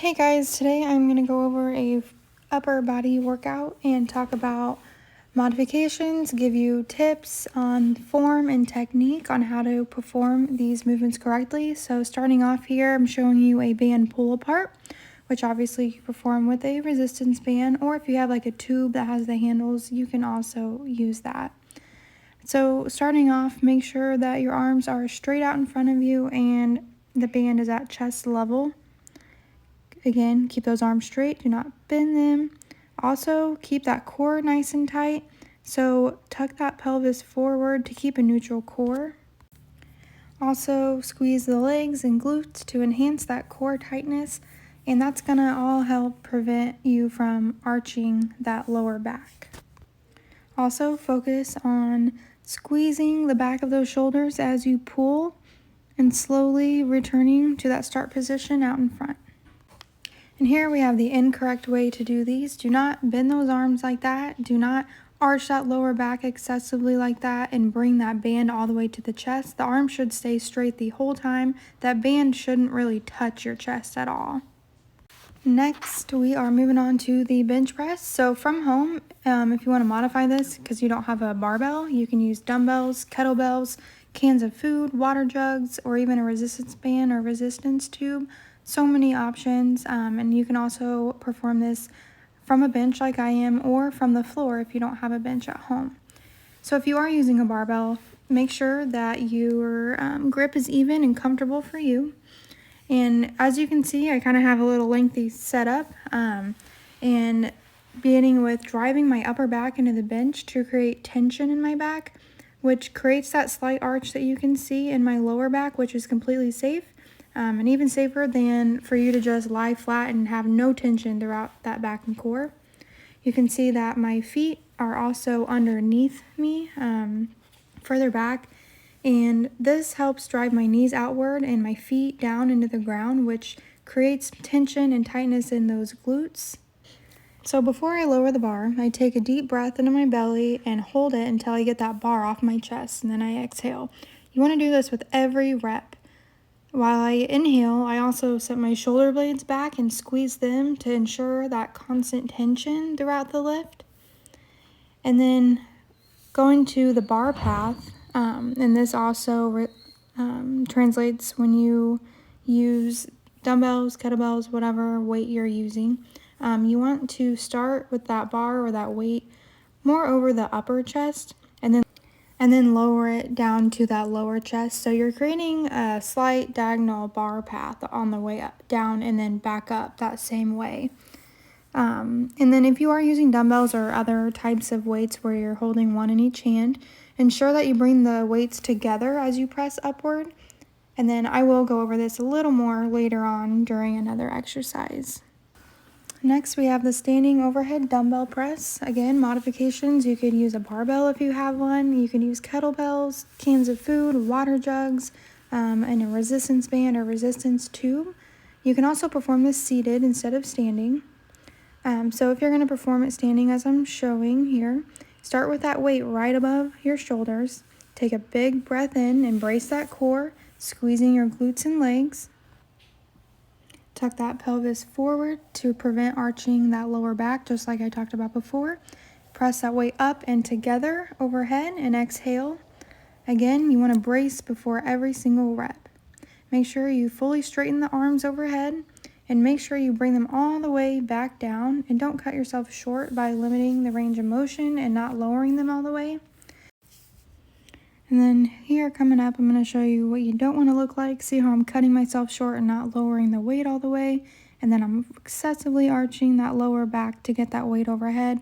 Hey guys, today I'm going to go over a upper body workout and talk about modifications, give you tips on form and technique on how to perform these movements correctly. So starting off here, I'm showing you a band pull apart, which obviously you perform with a resistance band, or if you have like a tube that has the handles, you can also use that. So starting off, make sure that your arms are straight out in front of you and the band is at chest level. Again, keep those arms straight, do not bend them. Also, keep that core nice and tight. So tuck that pelvis forward to keep a neutral core. Also, squeeze the legs and glutes to enhance that core tightness, and that's gonna all help prevent you from arching that lower back. Also, focus on squeezing the back of those shoulders as you pull and slowly returning to that start position out in front. And here we have the incorrect way to do these. Do not bend those arms like that. Do not arch that lower back excessively like that and bring that band all the way to the chest. The arm should stay straight the whole time. That band shouldn't really touch your chest at all. Next, we are moving on to the bench press. So from home, if you want to modify this because you don't have a barbell, you can use dumbbells, kettlebells, cans of food, water jugs, or even a resistance band or resistance tube. So many options, and you can also perform this from a bench like I am or from the floor if you don't have a bench at home. So if you are using a barbell, make sure that your grip is even and comfortable for you. And as you can see, I kind of have a little lengthy setup, and beginning with driving my upper back into the bench to create tension in my back, which creates that slight arch that you can see in my lower back, which is completely safe, and even safer than for you to just lie flat and have no tension throughout that back and core. You can see that my feet are also underneath me, further back, and this helps drive my knees outward and my feet down into the ground, which creates tension and tightness in those glutes. So before I lower the bar, I take a deep breath into my belly and hold it until I get that bar off my chest, and then I exhale. You want to do this with every rep. While I inhale, I also set my shoulder blades back and squeeze them to ensure that constant tension throughout the lift. And then going to the bar path, and this also translates when you use dumbbells, kettlebells, whatever weight you're using. You want to start with that bar or that weight more over the upper chest and then lower it down to that lower chest. So you're creating a slight diagonal bar path on the way up, down and then back up that same way. And then if you are using dumbbells or other types of weights where you're holding one in each hand, ensure that you bring the weights together as you press upward. And then I will go over this a little more later on during another exercise. Next, we have the standing overhead dumbbell press. Again, modifications. You could use a barbell if you have one. You can use kettlebells, cans of food, water jugs, and a resistance band or resistance tube. You can also perform this seated instead of standing. So if you're going to perform it standing as I'm showing here, start with that weight right above your shoulders. Take a big breath in, embrace that core, squeezing your glutes and legs. Tuck that pelvis forward to prevent arching that lower back, just like I talked about before. Press that weight up and together overhead and exhale. Again, you want to brace before every single rep. Make sure you fully straighten the arms overhead and make sure you bring them all the way back down, and don't cut yourself short by limiting the range of motion and not lowering them all the way. And then here coming up, I'm going to show you what you don't want to look like. See how I'm cutting myself short and not lowering the weight all the way. And then I'm excessively arching that lower back to get that weight overhead.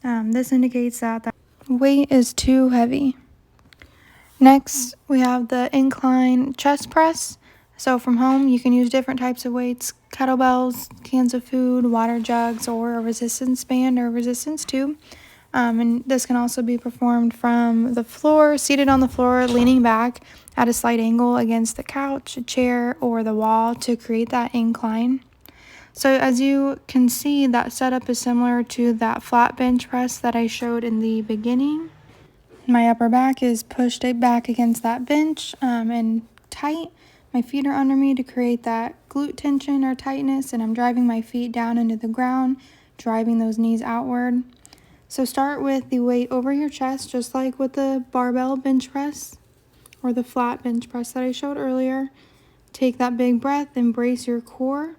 This indicates that the weight is too heavy. Next, we have the incline chest press. So from home, you can use different types of weights, kettlebells, cans of food, water jugs, or a resistance band or resistance tube. And this can also be performed from the floor, seated on the floor, leaning back at a slight angle against the couch, a chair, or the wall to create that incline. So as you can see, that setup is similar to that flat bench press that I showed in the beginning. My upper back is pushed back against that bench and tight. My feet are under me to create that glute glute tension or tightness, and I'm driving my feet down into the ground, driving those knees outward. So start with the weight over your chest, just like with the barbell bench press or the flat bench press that I showed earlier. Take that big breath and brace your core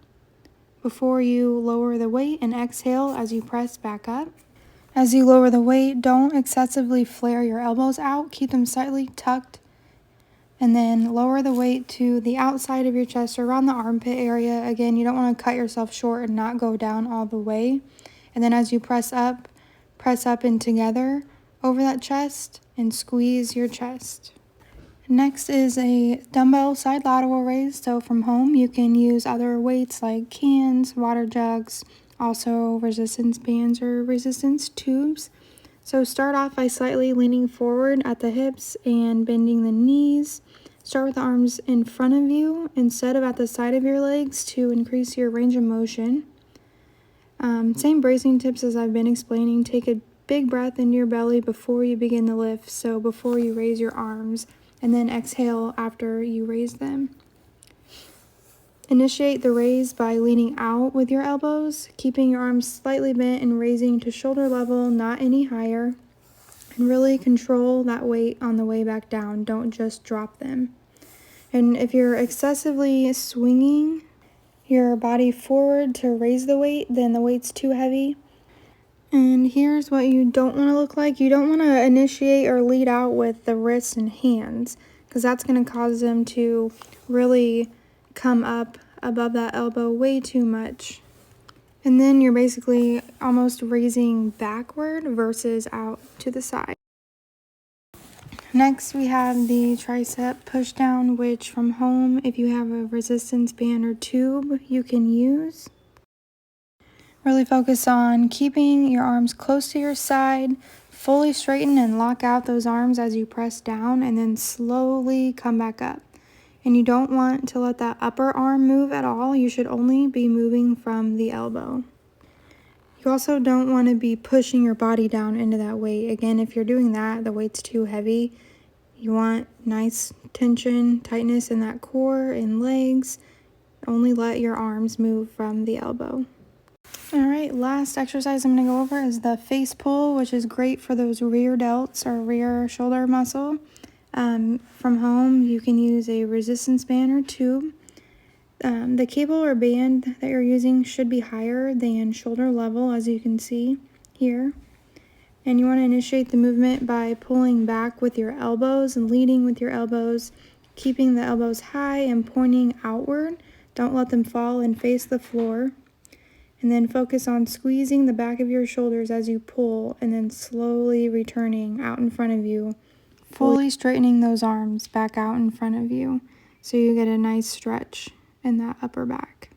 before you lower the weight, and exhale as you press back up. As you lower the weight, don't excessively flare your elbows out. Keep them slightly tucked, and then lower the weight to the outside of your chest or around the armpit area. Again, you don't want to cut yourself short and not go down all the way. And then as you press up and together over that chest and squeeze your chest. Next is a dumbbell side lateral raise. So from home, you can use other weights like cans, water jugs, also resistance bands or resistance tubes. So start off by slightly leaning forward at the hips and bending the knees. Start with the arms in front of you instead of at the side of your legs to increase your range of motion. Same bracing tips as I've been explaining. Take a big breath into your belly before you begin the lift, so before you raise your arms, and then exhale after you raise them. Initiate the raise by leaning out with your elbows, keeping your arms slightly bent and raising to shoulder level, not any higher. And really control that weight on the way back down. Don't just drop them. And if you're excessively swinging your body forward to raise the weight, then the weight's too heavy. And here's what you don't want to look like. You don't want to initiate or lead out with the wrists and hands, because that's going to cause them to really come up above that elbow way too much. And then you're basically almost raising backward versus out to the side. Next, we have the tricep push down, which from home, if you have a resistance band or tube, you can use. Really focus on keeping your arms close to your side, fully straighten and lock out those arms as you press down, and then slowly come back up. And you don't want to let that upper arm move at all. You should only be moving from the elbow. You also don't want to be pushing your body down into that weight. Again, if you're doing that, the weight's too heavy. You want nice tension, tightness in that core and legs. Only let your arms move from the elbow. All right, last exercise I'm going to go over is the face pull, which is great for those rear delts or rear shoulder muscle. From home, you can use a resistance band or tube. The cable or band that you're using should be higher than shoulder level, as you can see here. And you want to initiate the movement by pulling back with your elbows and leading with your elbows, keeping the elbows high and pointing outward. Don't let them fall and face the floor. And then focus on squeezing the back of your shoulders as you pull, and then slowly returning out in front of you, fully straightening those arms back out in front of you so you get a nice stretch in that upper back.